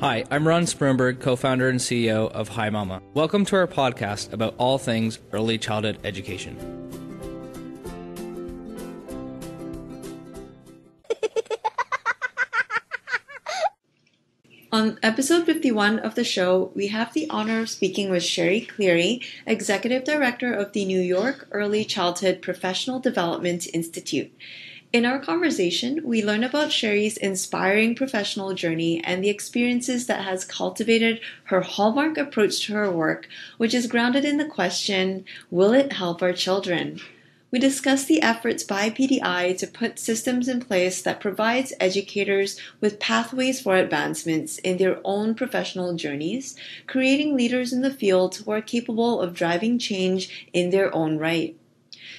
Hi, I'm Ron Spurnberg, co-founder and CEO of Hi Mama. Welcome to our podcast about all things early childhood education. On episode 51 of the show, we have the honor of speaking with Sherry Cleary, Executive Director of the New York Early Childhood Professional Development Institute. In our conversation, we learn about Sherry's inspiring professional journey and the experiences that has cultivated her hallmark approach to her work, which is grounded in the question, will it help our children? We discuss the efforts by PDI to put systems in place that provides educators with pathways for advancements in their own professional journeys, creating leaders in the field who are capable of driving change in their own right.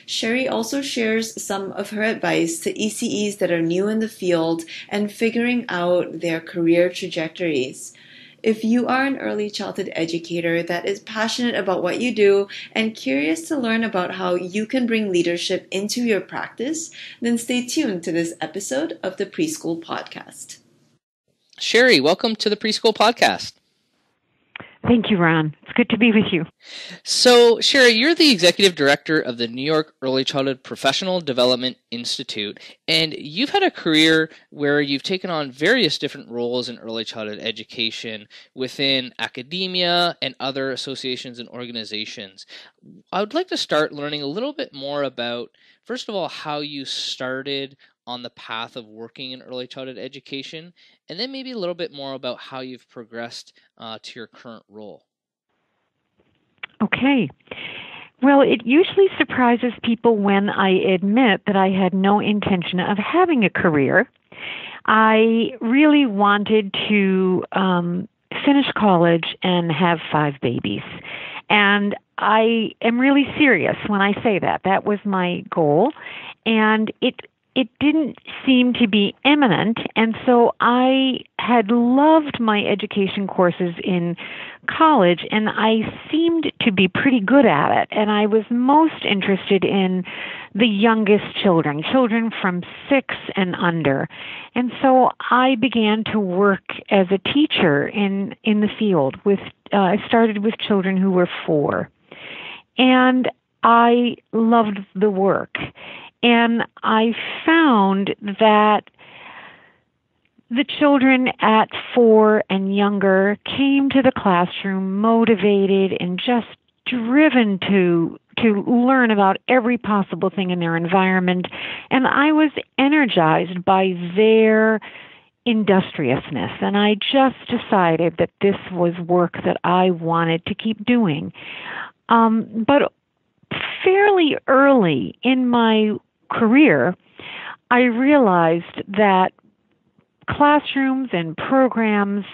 Sherry also shares some of her advice to ECEs that are new in the field and figuring out their career trajectories. If you are an early childhood educator that is passionate about what you do and curious to learn about how you can bring leadership into your practice, then stay tuned to this episode of the Preschool Podcast. Sherry, welcome to the Preschool Podcast. Thank you, Ron. It's good to be with you. So, Sherry, you're the Executive Director of the New York Early Childhood Professional Development Institute, and you've had a career where you've taken on various different roles in early childhood education within academia and other associations and organizations. I would like to start learning a little bit more about, first of all, how you started on the path of working in early childhood education, and then maybe a little bit more about how you've progressed to your current role. Okay. Well, it usually surprises people when I admit that I had no intention of having a career. I really wanted to finish college and have 5 babies. And I am really serious when I say that. That was my goal. And it didn't seem to be imminent, and so I had loved my education courses in college, and I seemed to be pretty good at it, and I was most interested in the youngest children from 6 and under. And so I began to work as a teacher in the field. I started with children who were 4, and I loved the work. And I found that the children at 4 and younger came to the classroom motivated and just driven to learn about every possible thing in their environment. And I was energized by their industriousness. And I just decided that this was work that I wanted to keep doing. But fairly early in my career, I realized that classrooms and programs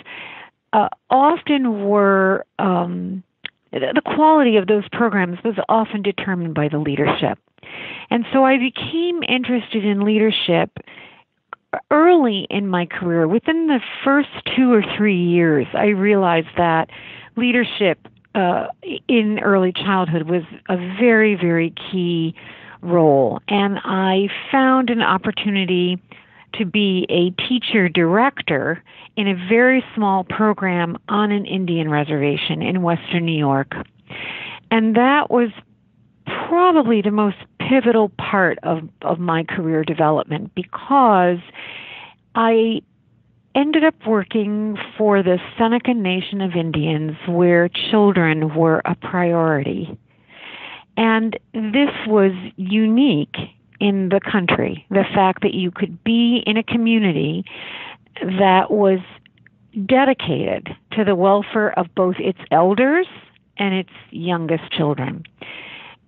often were, the quality of those programs was often determined by the leadership. And so I became interested in leadership early in my career. Within the first 2 or 3 years, I realized that leadership in early childhood was a very, very key role. And I found an opportunity to be a teacher director in a very small program on an Indian reservation in Western New York. And that was probably the most pivotal part of my career development, because I ended up working for the Seneca Nation of Indians, where children were a priority. And this was unique in the country, the fact that you could be in a community that was dedicated to the welfare of both its elders and its youngest children.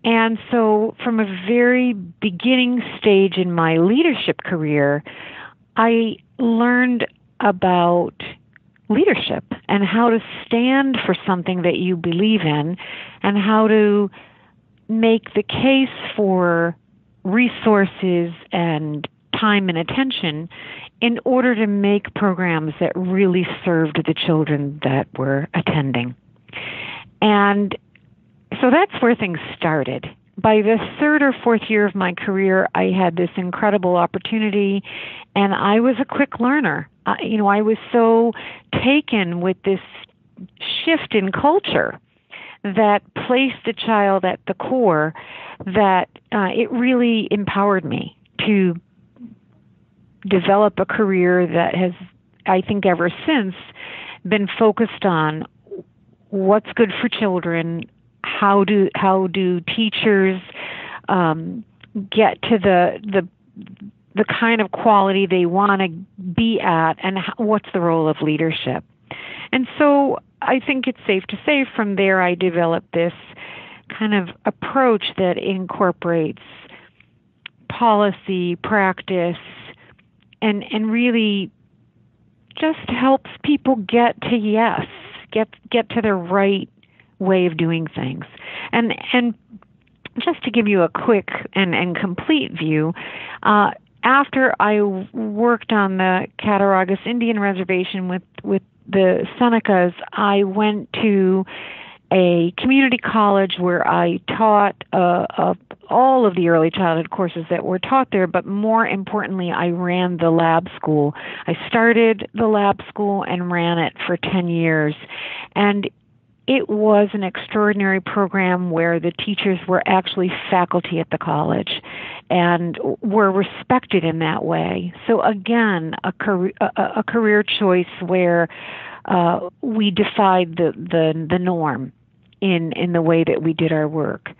And so from a very beginning stage in my leadership career, I learned about leadership and how to stand for something that you believe in and how to make the case for resources and time and attention in order to make programs that really served the children that were attending. And so that's where things started. by the third or fourth year of my career, I had this incredible opportunity, and I was a quick learner. I was so taken with this shift in culture that placed the child at the core that it really empowered me to develop a career that has, I think, ever since been focused on what's good for children, how do teachers get to the kind of quality they want to be at, and what's the role of leadership. And so I think it's safe to say from there I developed this kind of approach that incorporates policy, practice, and really just helps people get to yes, get to the right way of doing things. And just to give you a quick and complete view, after I worked on the Cattaraugus Indian Reservation with the Senecas, I went to a community college where I taught all of the early childhood courses that were taught there, but more importantly, I ran the lab school. I started the lab school and ran it for 10 years. And it was an extraordinary program where the teachers were actually faculty at the college and were respected in that way. So again, a career choice where we defied the norm in the way that we did our work.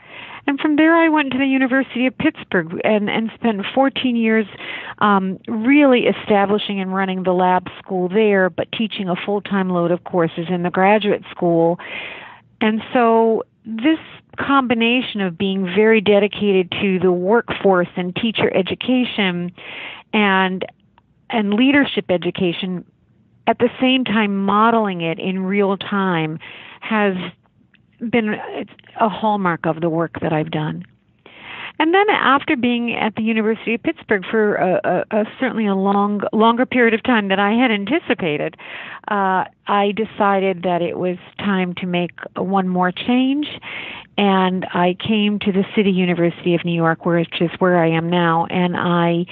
And from there, I went to the University of Pittsburgh and spent 14 years really establishing and running the lab school there, but teaching a full-time load of courses in the graduate school. And so this combination of being very dedicated to the workforce and teacher education and leadership education, at the same time modeling it in real time, has been a hallmark of the work that I've done. And then after being at the University of Pittsburgh for certainly a longer period of time than I had anticipated, I decided that it was time to make one more change, and I came to the City University of New York, which is where I am now, and I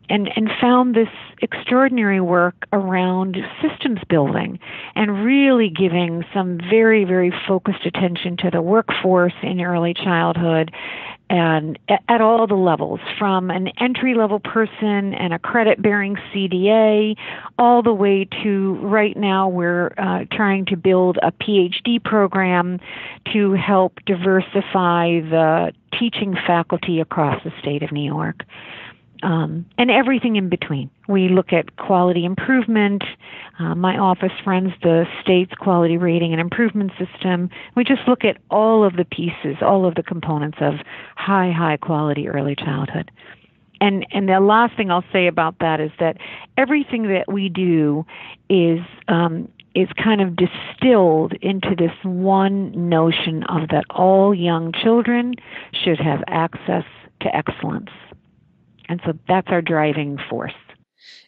and found this extraordinary work around systems building and really giving some very, very focused attention to the workforce in early childhood and at all the levels, from an entry-level person and a credit-bearing CDA all the way to right now we're trying to build a PhD program to help diversify the teaching faculty across the state of New York. And everything in between. We look at quality improvement. My office runs the state's quality rating and improvement system. We just look at all of the pieces, all of the components of high quality early childhood. And the last thing I'll say about that is that everything that we do is kind of distilled into this one notion of that all young children should have access to excellence. And so that's our driving force.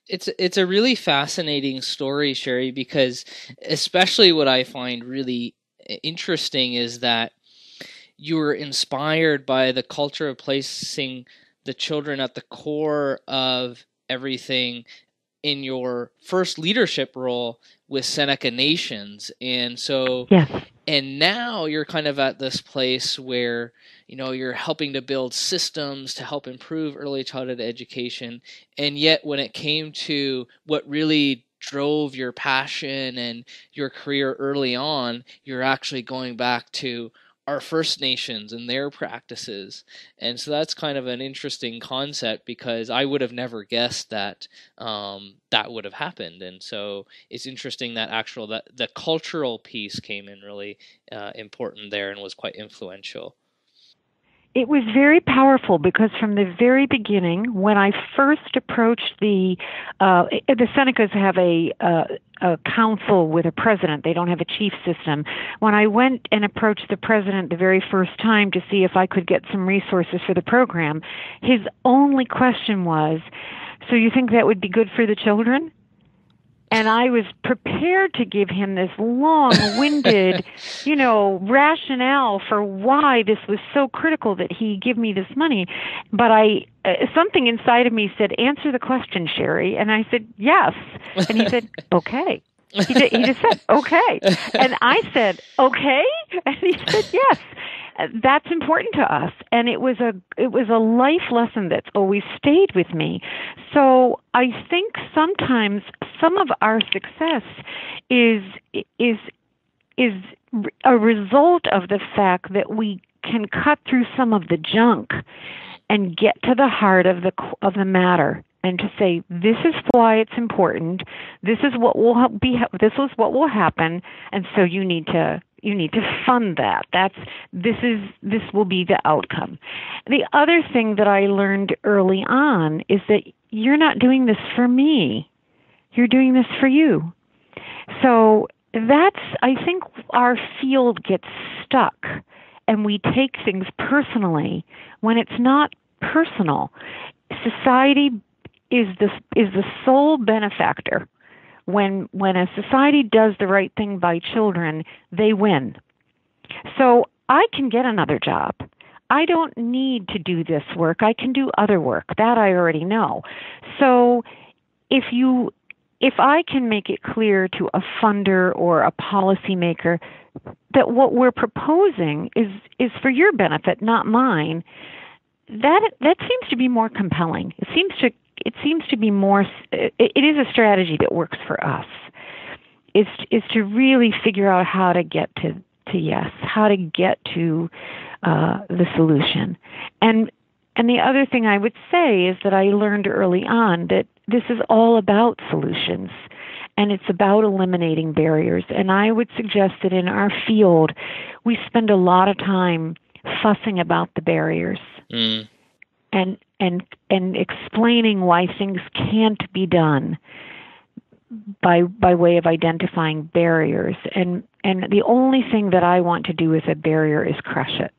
It's a really fascinating story, Sherry, because especially what I find really interesting is that you were inspired by the culture of placing the children at the core of everything in your first leadership role with Seneca Nations. And so, yes. And now you're kind of at this place where, you're helping to build systems to help improve early childhood education. And yet when it came to what really drove your passion and your career early on, you're actually going back to our First Nations and their practices. And so that's kind of an interesting concept, because I would have never guessed that that would have happened. And so it's interesting that the cultural piece came in really important there and was quite influential. It was very powerful because from the very beginning, when I first approached the Senecas have a council with a president. They don't have a chief system. When I went and approached the president the very first time to see if I could get some resources for the program, his only question was, "So you think that would be good for the children?" And I was prepared to give him this long-winded, rationale for why this was so critical that he give me this money. But something inside of me said, "Answer the question, Sherry." And I said, "Yes." And he said, "Okay." He just said, "Okay." And I said, "Okay." And he said, "Yes." That's important to us, and it was a life lesson that's always stayed with me. So I think sometimes some of our success is a result of the fact that we can cut through some of the junk and get to the heart of the matter, and to say, this is why it's important. This is what will be. This is what will happen, and so you need to fund that. This will be the outcome. The other thing that I learned early on is that you're not doing this for me. You're doing this for you. So I think our field gets stuck and we take things personally when it's not personal. Society is the sole benefactor. When a society does the right thing by children, they win. So I can get another job. I don't need to do this work. I can do other work. That I already know. So if I can make it clear to a funder or a policymaker that what we're proposing is for your benefit, not mine, that seems to be more compelling. It seems to be more. It is a strategy that works for us. Is to really figure out how to get to yes, how to get to the solution. And the other thing I would say is that I learned early on that this is all about solutions, and it's about eliminating barriers. And I would suggest that in our field, we spend a lot of time fussing about the barriers. And explaining why things can't be done by way of identifying barriers. And the only thing that I want to do with a barrier is crush it.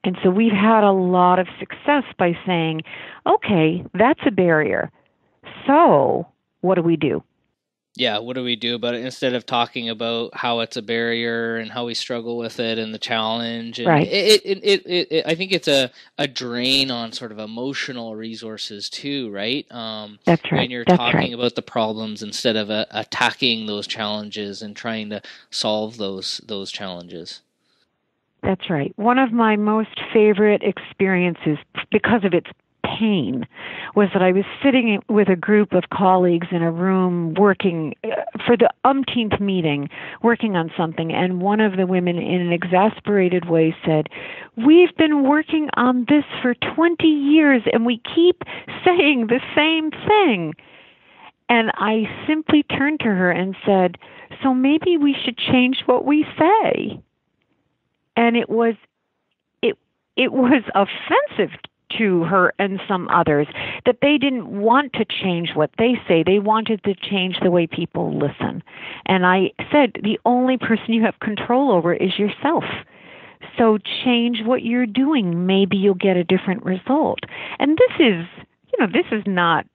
And so we've had a lot of success by saying, okay, that's a barrier. So what do we do? Yeah, what do we do about it instead of talking about how it's a barrier and how we struggle with it and the challenge? And right. I think it's a drain on sort of emotional resources too, right? That's right. When you're talking about the problems instead of attacking those challenges and trying to solve those challenges. That's right. One of my most favorite experiences, because of its pain, was that I was sitting with a group of colleagues in a room working for the umpteenth meeting, working on something, and one of the women in an exasperated way said, "We've been working on this for 20 years and we keep saying the same thing." And I simply turned to her and said, "So maybe we should change what we say." And it was offensive to her and some others that they didn't want to change what they say. They wanted to change the way people listen. And I said, the only person you have control over is yourself. So change what you're doing. Maybe you'll get a different result. And this is not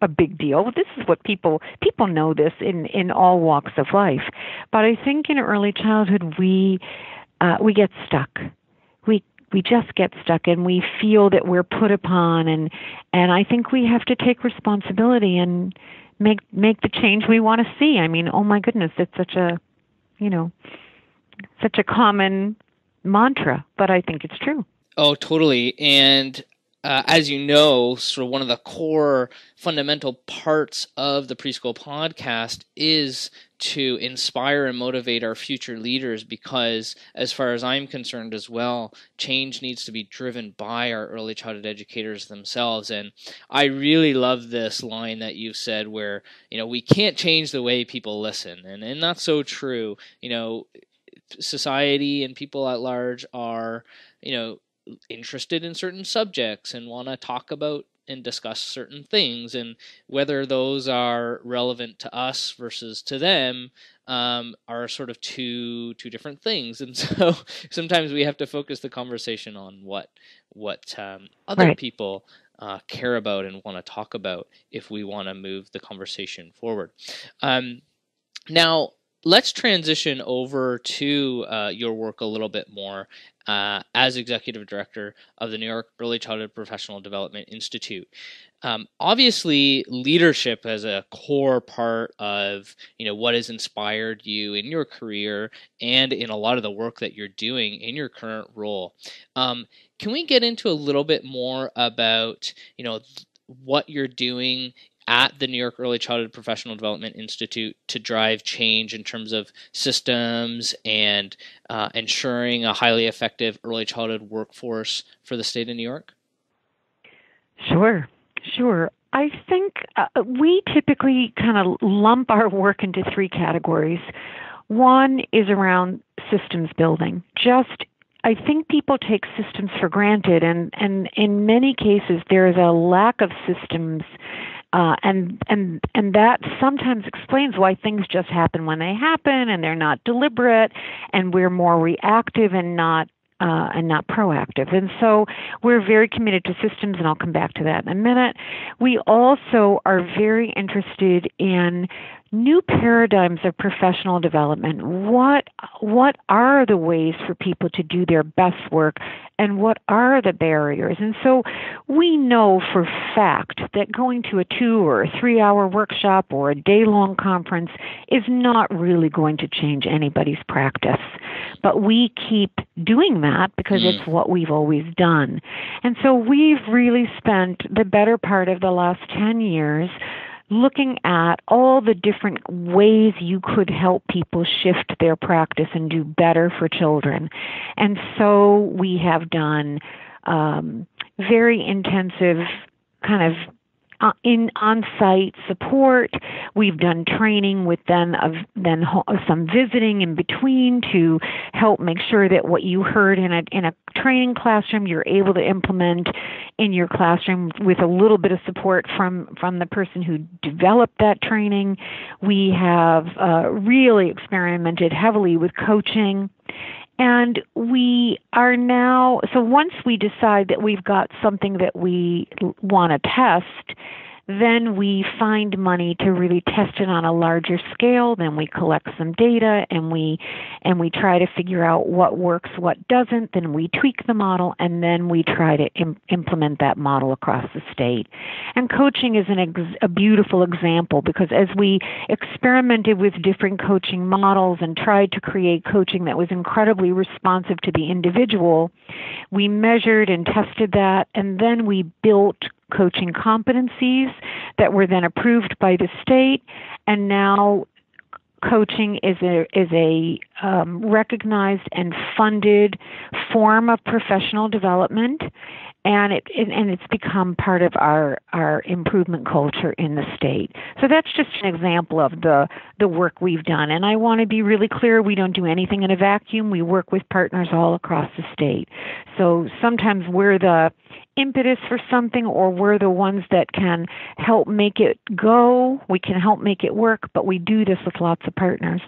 a big deal. This is what people know this in all walks of life. But I think in early childhood we get stuck. We just get stuck, and we feel that we're put upon, and I think we have to take responsibility and make the change we want to see. I mean, oh my goodness, it's such a common mantra, but I think it's true. Oh, totally. And as you know, sort of one of the core fundamental parts of the Preschool podcast is to inspire and motivate our future leaders, because as far as I'm concerned as well, change needs to be driven by our early childhood educators themselves. And I really love this line that you've said where, we can't change the way people listen. And that's so true. Society and people at large are, interested in certain subjects and want to talk about and discuss certain things, and whether those are relevant to us versus to them are sort of two different things. And so sometimes we have to focus the conversation on what other right. people care about and want to talk about if we want to move the conversation forward. Now, let's transition over to your work a little bit more as Executive Director of the New York Early Childhood Professional Development Institute. Obviously, leadership is a core part of what has inspired you in your career and in a lot of the work that you're doing in your current role. Can we get into a little bit more about what you're doing at the New York Early Childhood Professional Development Institute to drive change in terms of systems and ensuring a highly effective early childhood workforce for the state of New York? Sure. I think we typically kind of lump our work into three categories. One is around systems building. I think people take systems for granted, and in many cases there is a lack of systems, and that sometimes explains why things just happen when they happen, and they're not deliberate, and we're more reactive and not proactive. And so we're very committed to systems, and I'll come back to that in a minute. We also are very interested in new paradigms of professional development. What are the ways for people to do their best work, and what are the barriers? And so we know for fact that going to a 2 or 3 hour workshop or a day-long conference is not really going to change anybody's practice. But we keep doing that because it's what we've always done. And so we've really spent the better part of the last 10 years looking at all the different ways you could help people shift their practice and do better for children. And so we have done very intensive kind of on-site support. We've done training with then some visiting in between to help make sure that what you heard in a training classroom you're able to implement in your classroom with a little bit of support from the person who developed that training. We have really experimented heavily with coaching. And we are now, so once we decide that we've got something that we want to test, then we find money to really test it on a larger scale. Then we collect some data and we try to figure out what works, what doesn't. Then we tweak the model, and then we try to implement that model across the state. And coaching is a beautiful example, because as we experimented with different coaching models and tried to create coaching that was incredibly responsive to the individual, we measured and tested that, and then we built coaching competencies that were then approved by the state, and now coaching is a recognized and funded form of professional development, and it's become part of our improvement culture in the state. So that's just an example of the work we've done. And I want to be really clear, we don't do anything in a vacuum. We work with partners all across the state. So sometimes we're the impetus for something, or we're the ones that can help make it go. We can help make it work, but we do this with lots of partners.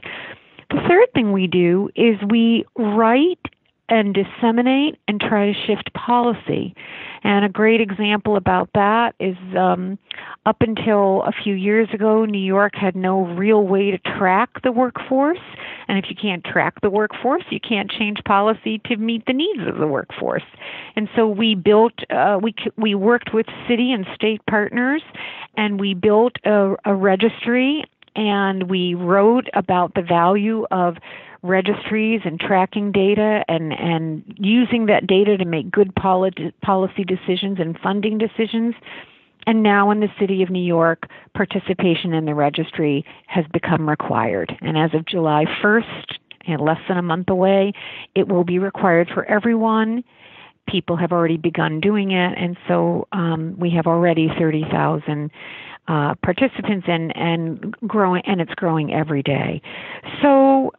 The third thing we do is we write and disseminate and try to shift policy. And a great example about that is up until a few years ago, New York had no real way to track the workforce. And if you can't track the workforce, you can't change policy to meet the needs of the workforce. And so we built, we worked with city and state partners, and we built a registry, and we wrote about the value of registries and tracking data and using that data to make good policy decisions and funding decisions. And now in the city of New York, participation in the registry has become required. And as of July 1st, and less than a month away, it will be required for everyone. People have already begun doing it, and so we have already 30,000 participants and growing, and it's growing every day. So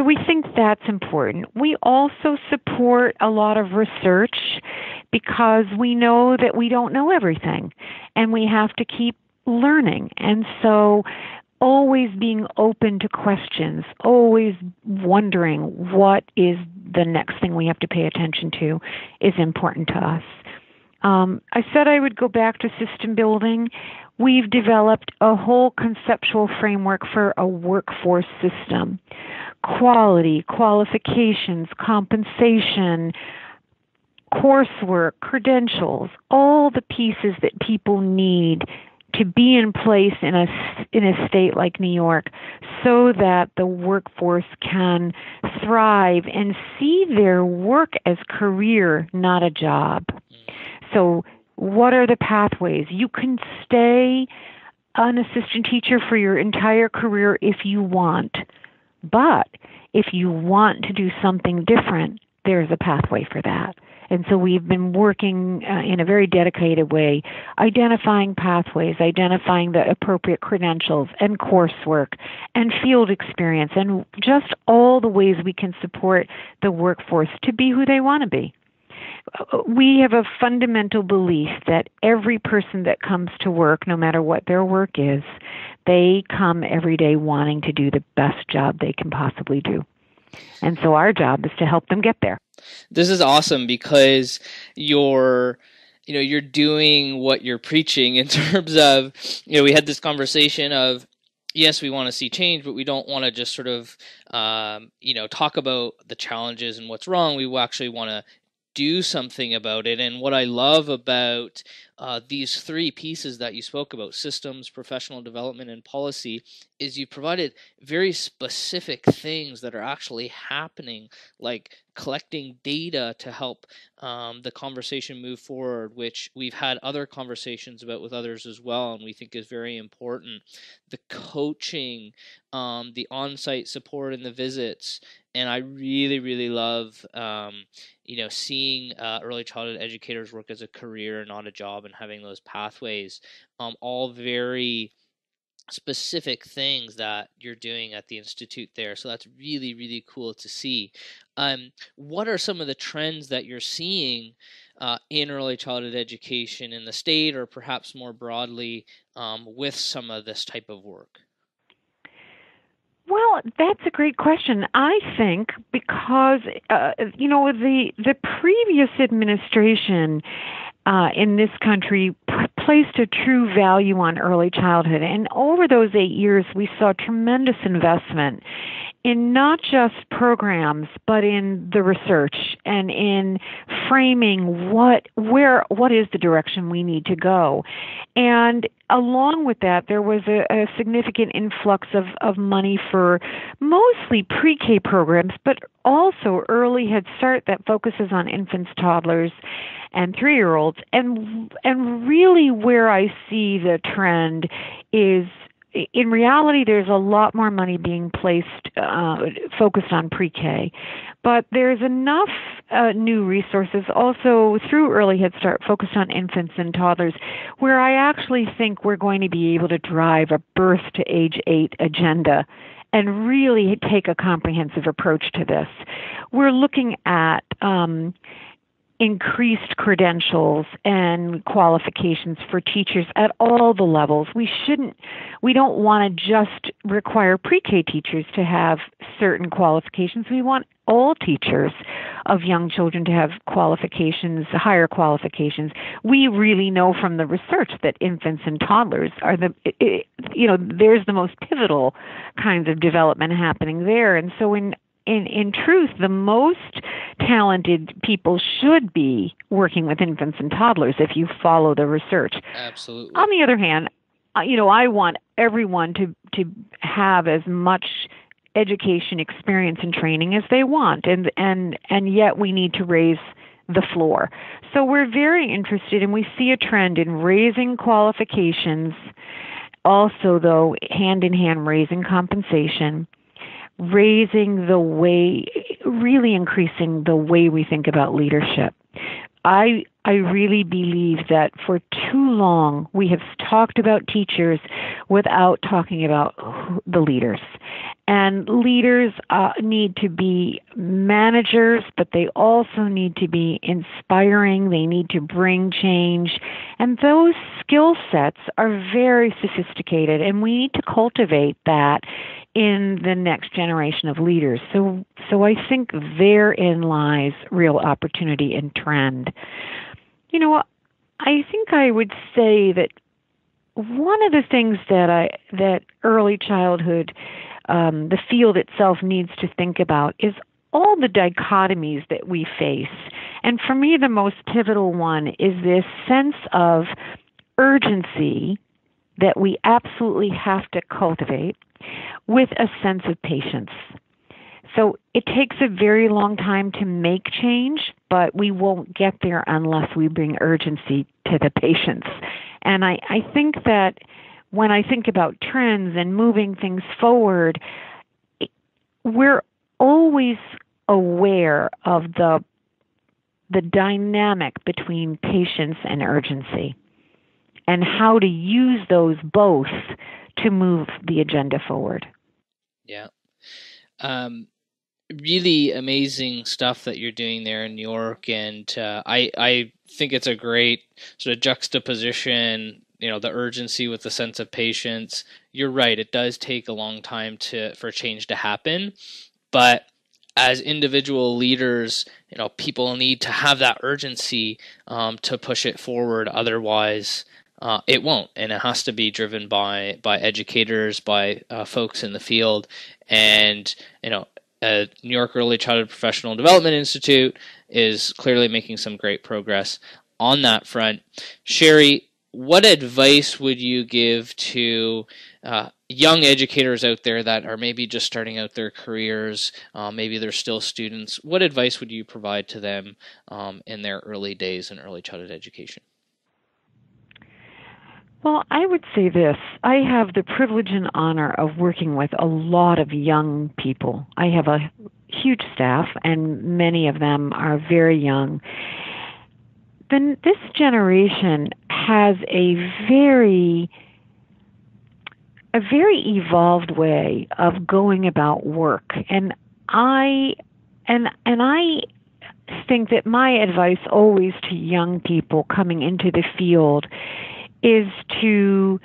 we think that's important. We also support a lot of research because we know that we don't know everything, and we have to keep learning. And so always being open to questions, always wondering what is the next thing we have to pay attention to is important to us. I said I would go back to system building. We've developed a whole conceptual framework for a workforce system. Quality, qualifications, compensation, coursework, credentials, all the pieces that people need to be in place in a state like New York so that the workforce can thrive and see their work as career, not a job. So what are the pathways? You can stay an assistant teacher for your entire career if you want. But if you want to do something different, there's a pathway for that. And so we've been working in a very dedicated way, identifying pathways, identifying the appropriate credentials and coursework and field experience and just all the ways we can support the workforce to be who they want to be. We have a fundamental belief that every person that comes to work, no matter what their work is, they come every day wanting to do the best job they can possibly do. And so our job is to help them get there. This is awesome because you're doing what you're preaching in terms of, we had this conversation of, yes, we want to see change, but we don't want to just sort of, talk about the challenges and what's wrong. We actually want to do something about it. And what I love about these three pieces that you spoke about, systems, professional development, and policy, is you provided very specific things that are actually happening, like collecting data to help the conversation move forward, which we've had other conversations about with others as well, and we think is very important. The coaching, the on-site support and the visits, and I really, really love seeing early childhood educators work as a career, not a job, and having those pathways, all very specific things that you're doing at the Institute there. So that's really, really cool to see. What are some of the trends that you're seeing in early childhood education in the state, or perhaps more broadly with some of this type of work? Well, that's a great question. I think because, the previous administration in this country placed a true value on early childhood. And over those 8 years, we saw tremendous investment in not just programs, but in the research and in framing what is the direction we need to go. And along with that, there was a significant influx of money for mostly pre-K programs, but also early Head Start that focuses on infants, toddlers, and 3-year-olds. And really where I see the trend is, in reality, there's a lot more money being placed, focused on pre-K. But there's enough new resources also through Early Head Start focused on infants and toddlers, where I actually think we're going to be able to drive a birth to age 8 agenda and really take a comprehensive approach to this. We're looking at increased credentials and qualifications for teachers at all the levels. We don't want to just require pre-K teachers to have certain qualifications. We want all teachers of young children to have qualifications, higher qualifications. We really know from the research that infants and toddlers are there's the most pivotal kinds of development happening there. And so in truth, the most talented people should be working with infants and toddlers if you follow the research. Absolutely. On the other hand, I want everyone to have as much education, experience, and training as they want, and yet we need to raise the floor. So we're very interested, and we see a trend in raising qualifications, also, though, hand-in-hand raising compensation, raising the way, really increasing the way we think about leadership. I really believe that for too long we have talked about teachers without talking about the leaders. And leaders need to be managers, but they also need to be inspiring. They need to bring change. And those skill sets are very sophisticated, and we need to cultivate that in the next generation of leaders. So I think therein lies real opportunity and trend. I think I would say that one of the things that early childhood, the field itself needs to think about is all the dichotomies that we face. And for me, the most pivotal one is this sense of urgency that we absolutely have to cultivate with a sense of patience. So it takes a very long time to make change, but we won't get there unless we bring urgency to the patience. And I think that when I think about trends and moving things forward, we're always aware of the dynamic between patience and urgency and how to use those both to move the agenda forward. Yeah. Really amazing stuff that you're doing there in New York, and I think it's a great sort of juxtaposition, the urgency with the sense of patience. You're right, it does take a long time for change to happen, but as individual leaders, people need to have that urgency to push it forward. Otherwise, it won't, and it has to be driven by educators, by folks in the field, and New York Early Childhood Professional Development Institute is clearly making some great progress on that front. Sherry, what advice would you give to young educators out there that are maybe just starting out their careers, maybe they're still students? What advice would you provide to them in their early days in early childhood education? Well, I would say this. I have the privilege and honor of working with a lot of young people. I have a huge staff, and many of them are very young. Then this generation has a very evolved way of going about work, and I think that my advice always to young people coming into the field is to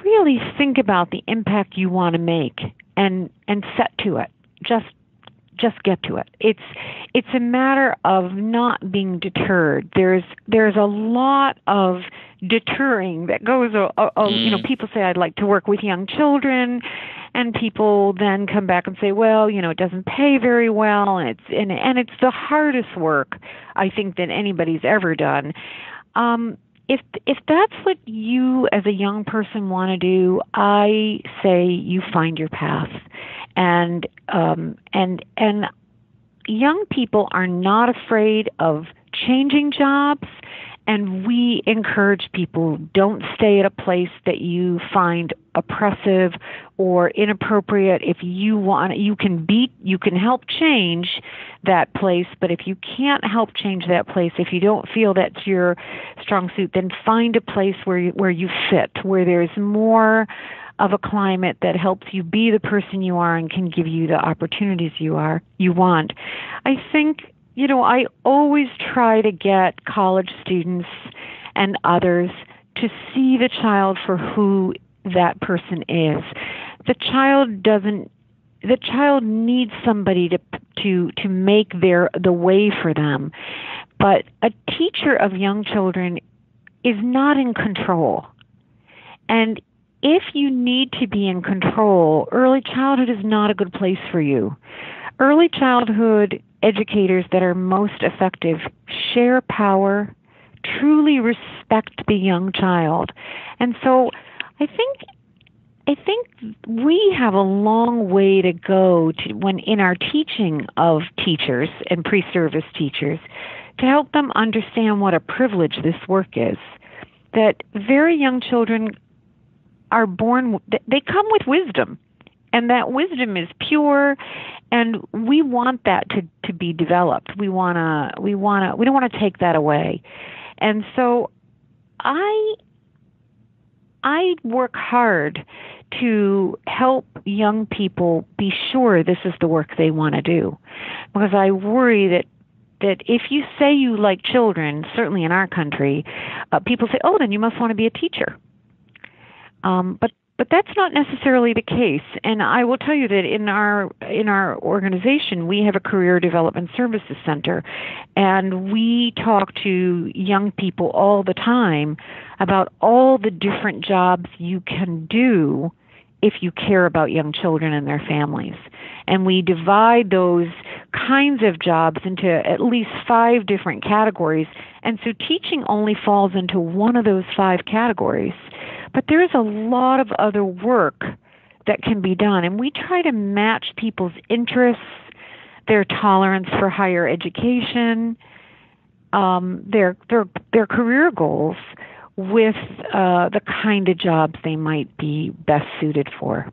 really think about the impact you want to make and set to it. Just get to it. It's a matter of not being deterred. There's a lot of deterring that goes. People say I'd like to work with young children, and people then come back and say, well, it doesn't pay very well, and it's the hardest work I think that anybody's ever done. If that's what you as a young person want to do, I say you find your path. And young people are not afraid of changing jobs, and we encourage people, don't stay at a place that you find oppressive or inappropriate. If you want, you can help change that place, but if you can't help change that place, if you don't feel that's your strong suit, then find a place where you fit, where there's more of a climate that helps you be the person you are and can give you the opportunities you want. I think, I always try to get college students and others to see the child for who that person is. The child needs somebody to make the way for them. But a teacher of young children is not in control. And if you need to be in control, early childhood is not a good place for you. Early childhood educators that are most effective share power, truly respect the young child. And so I think we have a long way to go when in our teaching of teachers and pre-service teachers to help them understand what a privilege this work is. That very young children are born, they come with wisdom, and that wisdom is pure, and we want that to be developed. We don't want to take that away. And so I work hard to help young people be sure this is the work they want to do, because I worry that if you say you like children, certainly in our country, people say, oh, then you must want to be a teacher. But But that's not necessarily the case. And I will tell you that in our organization, we have a career development services center, and we talk to young people all the time about all the different jobs you can do if you care about young children and their families. And we divide those kinds of jobs into at least 5 different categories. And so teaching only falls into one of those 5 categories. But there is a lot of other work that can be done, and we try to match people's interests, their tolerance for higher education, their career goals with the kind of jobs they might be best suited for,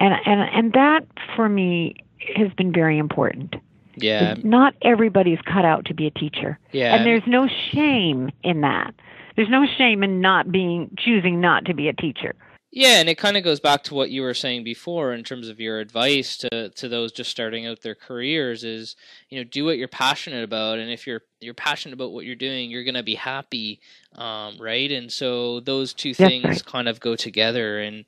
and that for me has been very important. Yeah. Not everybody's cut out to be a teacher, Yeah. and there's no shame in that. There's no shame in choosing not to be a teacher. Yeah, and it kind of goes back to what you were saying before in terms of your advice to those just starting out their careers is, do what you're passionate about, and if you're passionate about what you're doing, you're going to be happy, right? And so those two things right. kind of go together, and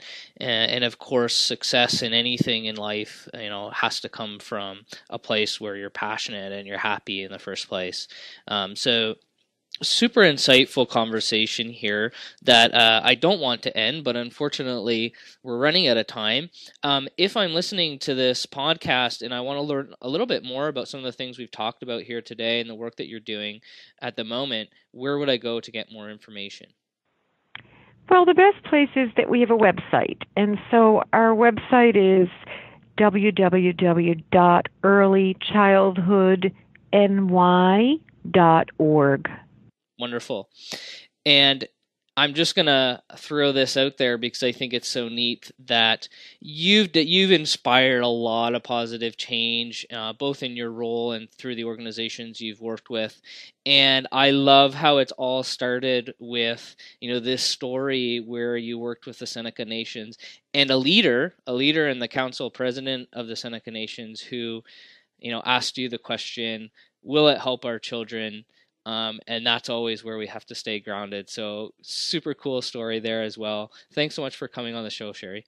of course, success in anything in life, has to come from a place where you're passionate and you're happy in the first place. So super insightful conversation here that I don't want to end, but unfortunately we're running out of time. If I'm listening to this podcast and I want to learn a little bit more about some of the things we've talked about here today and the work that you're doing at the moment, where would I go to get more information? Well, the best place is that we have a website. And so our website is www.earlychildhoodny.org. Wonderful. And I'm just going to throw this out there because I think it's so neat that you've inspired a lot of positive change, both in your role and through the organizations you've worked with. And I love how it's all started with, this story where you worked with the Seneca Nations and a leader and the council president of the Seneca Nations who, asked you the question, will it help our children? And that's always where we have to stay grounded. So super cool story there as well. Thanks so much for coming on the show, Sherry.